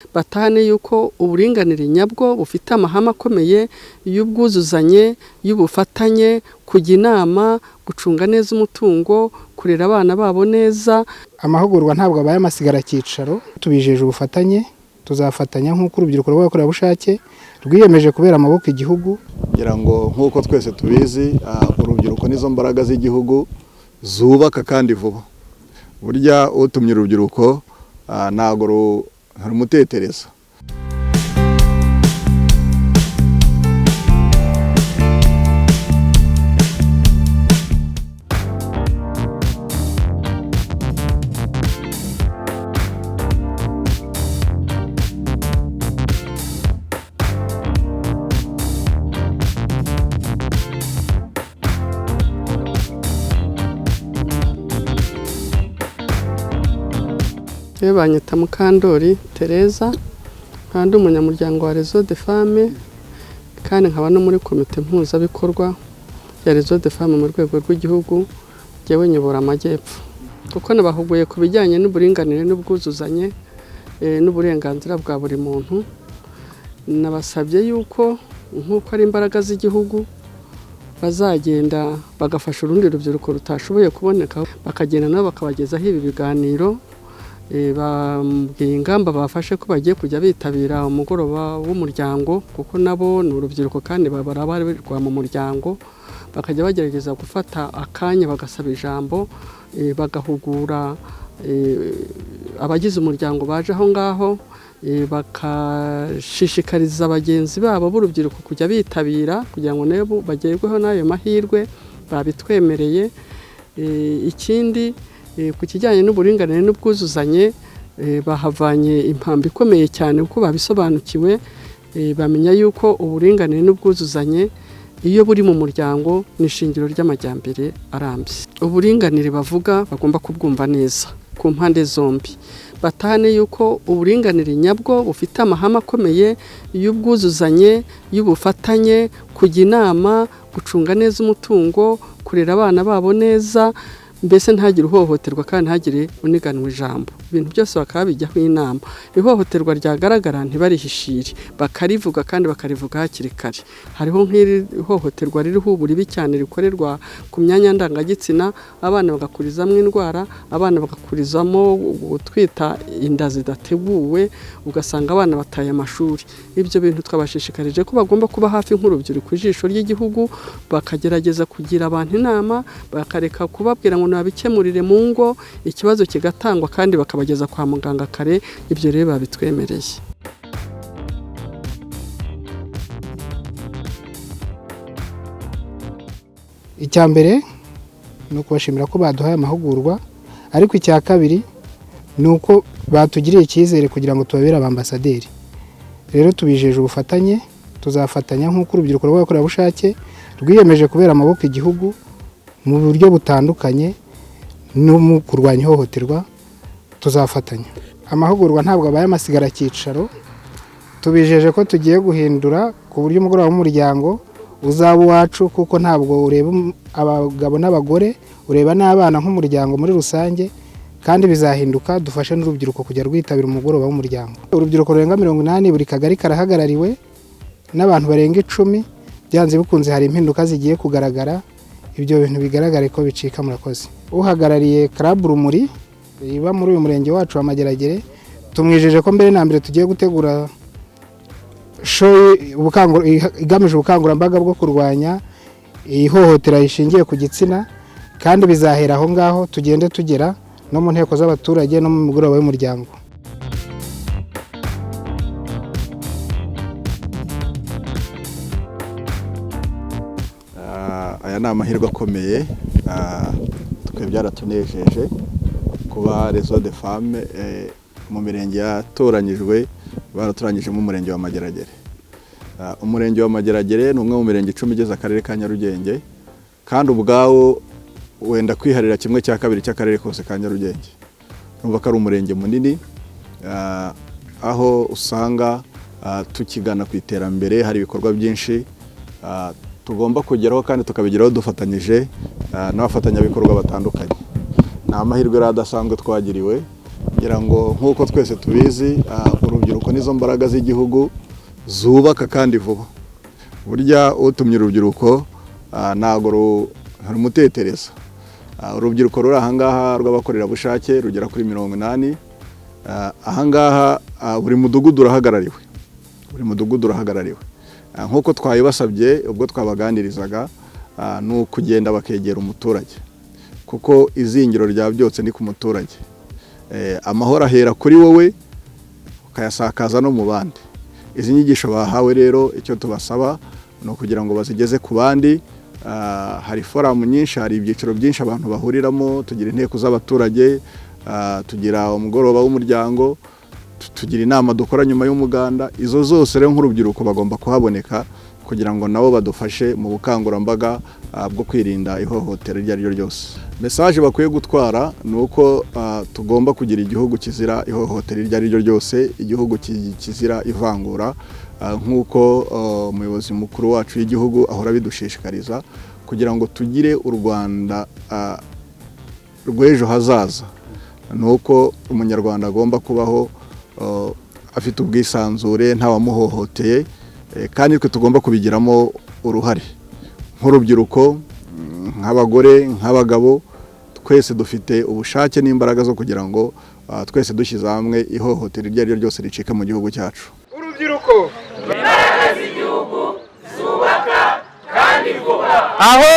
batahane yuko uburinganire nyabwo bufite amahame akomeye y'ubwuzuzanye, y'ubufatanye, kujya inama, gucunga neza umutungo, kurera abana babo neza. Amahugurwa ntabwo abaye amasigara cyicaro, tubijeje ubufatanye, tuzafatanya nk'uko urubyiruko rw'abakorerabushake rwiyemeje kubera amaboko igihugu. Ngira ngo nk'uko twese tubizi, urubyiruko nizo mbaraga z'igihugu zubaka kandi vuba. Burya utumye urubyiruko ntago hari umutetereza. Banyita Mukandori Tereza, kandi umunyamuryango wa Réseau des Femmes, kandi nkaba no muri komite mpuzabikorwa ya Réseau des Femmes mu rwego rw'igihugu, yewe nyobora amajyepfo. Kuko nabahuguye ku bijyanye n'uburinganire n'ubwuzuzanye n'uburenganzira bwa buri muntu. Nabasabye yuko nk'uko ari imbaraga z'igihugu bazagenda bagafasha urundi rubyiruko rutashoboye kuboneka, bakagenda nabo bakabagezaho ibi biganiro. Bambwiye ingamba bafashe ko bagiye kujya bitabira umugoroba w'umuryango, kuko nabo ni urubyiruko kandi barabarirwa mu muryango. Bakajya bagerageza gufata akanya bagasaba ijambo, bagahugura abagize umuryango baje aho ngaho, bakashishikariza bagenzi babo b'urubyiruko kujya bitabira kugira ngo nabo bagerweho n'ayo mahirwe babitwemereye. Ikindi ku kijyanye n'uburinganire n'ubwuzuzanye, bahavanye impamvu ikomeye cyane kuko babisobanukiwe. Bamenya yuko uburinganire n'ubwuzuzanye iyo buri mu muryango ni ishingiro ry'amajyambere arambye. Uburinganire bavuga bagomba kubwumva neza ku mpande zombi. Batahane yuko uburinganire nyabwo bufite amahame akomeye y'ubwuzuzanye, y'ubufatanye, kujya inama, gucunga neza umutungo, kurera abana babo neza, mbese ntagire uhohoterwa kandi ntagire uniganwa ijambo. Ibintu byose bakaba bijyaho inama. Ihohoterwa ryagaragara ntibarihishire, bakarivuga kandi bakarivuga hakiri kare. Hariho nk'ihohoterwa ririho uburibi cyane rikorerwa ku myanya ndangagitsina, abana bagakurizamo indwara, abana bagakurizamo gutwita inda zidateguwe, ugasanga abana bataye amashuri. Ibyo bintu twabashishikarije ko bagomba kuba hafi nk'urubyiruko ijisho ry'igihugu, bakagerageza kugira abantu inama, bakareka kubabwira ngo nabikemurire mu ngo, ikibazo kigatangwa kandi bakabageza kwa muganga kare. Ibyo rero babitwemereye. Icya mbere ni ukubashimira ko baduhaye amahugurwa, ariko icya kabiri ni uko batugiriye icyizere kugira ngo tubabere abambasaderi. Rero tubijeje ubufatanye, tuzafatanya nk'uko urubyiruko rw'abakorerabushake rwiyemeje kubera amaboko igihugu mu buryo butandukanye no mu kurwanya ihohoterwa. Tuzafatanya. Amahugurwa ntabwo abaye amasigara cyicaro, tubijeje ko tugiye guhindura ku buryo umugoroba w'umuryango uzaba uwacu, kuko ntabwo ureba abagabo n'abagore, ureba n'abana nk'umuryango muri rusange, kandi bizahinduka. Dufashe n'urubyiruko kujya rwitabira umugoroba w'umuryango. Urubyiruko rurenga 80 buri kagari karahagarariwe n'abantu barenga 10. Byanze bikunze hari impinduka zigiye kugaragara. Ibyo bintu bigaragare ko bicika. Murakoze. Uhagarariye Club Rumuri iba muri uyu murenge wacu wa Mageragere, tumwijeje ko mbere na mbere tugiye gutegura show igamije ubukangurambaga bwo kurwanya ihohotera rishingiye ku gitsina, kandi bizahera aho ngaho tugende tugera no mu nteko z'abaturage no mu mugoroba w'umuryango. Aya ni amahirwe akomeye, twe byaratunejeje kuba Réseau des Femmes mu mirenge yatoranyijwe, baratoranyije mu murenge wa Mageragere. Umurenge wa Mageragere ni umwe mu mirenge 10 igize akarere ka Nyarugenge, kandi ubwawo wenda kwiharira 1/2 cy'akarere kose ka Nyarugenge. Numva ko ari umurenge munini, aho usanga tukigana ku iterambere. Hari ibikorwa byinshi tugomba kugeraho kandi tukabigeraho dufatanyije n'abafatanyabikorwa batandukanye. Ni amahirwe adasanzwe twagiriwe, ngira ngo nk'uko twese tubizi, urubyiruko urubyiruko nizo mbaraga z'igihugu zubaka kandi vuba. Burya utumye urubyiruko ntago rumutetereza. Urubyiruko ruri ahangaha rw'abakorerabushake rugera kuri 80. Ahangaha buri mudugudu urahagarariwe. Nk'uko twabibasabye ubwo twabaganirizaga ni ukugenda bakegera umuturage, kuko izingiro rya byose ni ku muturage. Amahoro ahera kuri wowe ukayasakaza no mu bandi. Izi nyigisho bahawe rero icyo tubasaba no kugira ngo bazigeze ku bandi. Hari foramu nyinshi, hari ibyiciro byinshi abantu bahuriramo, tugira inteko z'abaturage, tugira umugoroba w'umuryango, tugira inama dukora nyuma y'umuganda. Izo zose rero nk'urubyiruko bagomba kuhaboneka kugira ngo nabo badufashe mu bukangurambaga bwo kwirinda ihohotera iryo ari ryo ryose. Message bakwiye gutwara ni uko tugomba kugira igihugu kizira ihohotera iryo ari ryo ryose, igihugu kizira ivangura, nk'uko umuyobozi mukuru wacu w'igihugu ahora bidushishikariza, kugira ngo tugire u Rwanda rw'ejo hazaza. Nuko umunyarwanda agomba kubaho afite ubwisanzure ntawamuhohoteye, kandi twe tugomba kubigiramo uruhare nk'urubyiruko, nk'abagore, nk'abagabo. Twese dufite ubushake n'imbaraga zo kugira ngo twese dushyize hamwe ihohotera iryo ari ryo ryose ricika mu gihugu cyacu. Urubyiruko imbaraga z'igihugu zubaka kandi vuba. Aho